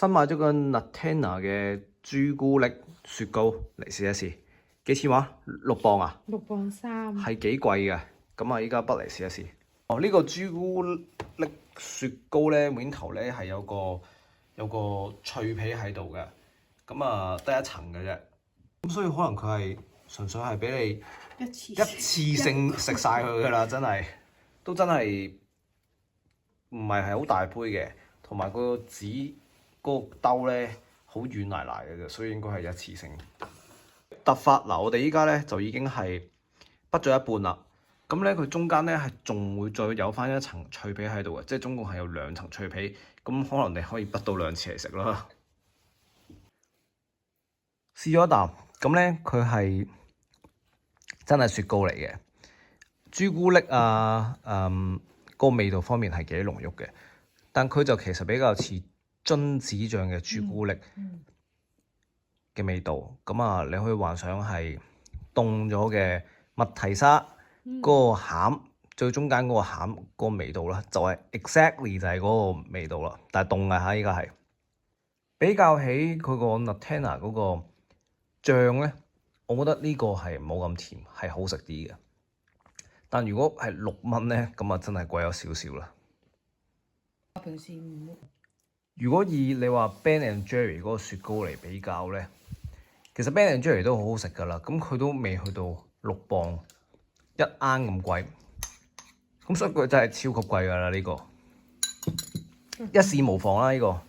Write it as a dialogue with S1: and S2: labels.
S1: 新買咗個 Nutella 嘅朱古力雪糕嚟試一試，幾錢話？6磅啊
S2: 6磅3，
S1: 係幾貴嘅。咁啊，依家不嚟試一試。哦，呢個朱古力雪糕咧，面頭咧係有個脆皮喺度嘅，咁啊得一層嘅啫。咁所以可能佢係純粹係俾你一次性食晒佢噶啦，真係都真係唔係好大杯嘅，同埋個紙嗰個兜咧好軟賴賴嘅啫，所以應該係一次性。突發嗱，我哋依家咧就已經係畢咗一半啦。咁咧佢中間咧係仲會再有翻一層脆皮喺度嘅，即係總共係有2層脆皮。咁可能你可以畢到2次嚟食啦。試咗一啖，咁咧佢係真係雪糕嚟嘅，朱古力啊，個味道方面係幾濃郁嘅，但佢就其實比較似榛子醬嘅朱古力嘅味道。咁啊，你可以幻想係凍咗嘅麥提沙嗰個餡，最中間嗰個餡嗰個味道啦，就係 exactly 就係嗰個味道啦，但係凍嘅嚇，依家係比較起佢個 Nutella 嗰個醬咧，我覺得呢個係冇咁甜，係好食啲嘅。但如果係6蚊咧，咁啊真係貴咗少少啦。
S2: 平時唔，
S1: 如果以你話 Ben and Jerry 嗰個雪糕嚟比較咧，其實 Ben and Jerry 都好好食噶啦，咁佢都未去到6磅1盎咁貴，咁所以佢真係超級貴噶啦呢個，一試無妨啦呢個。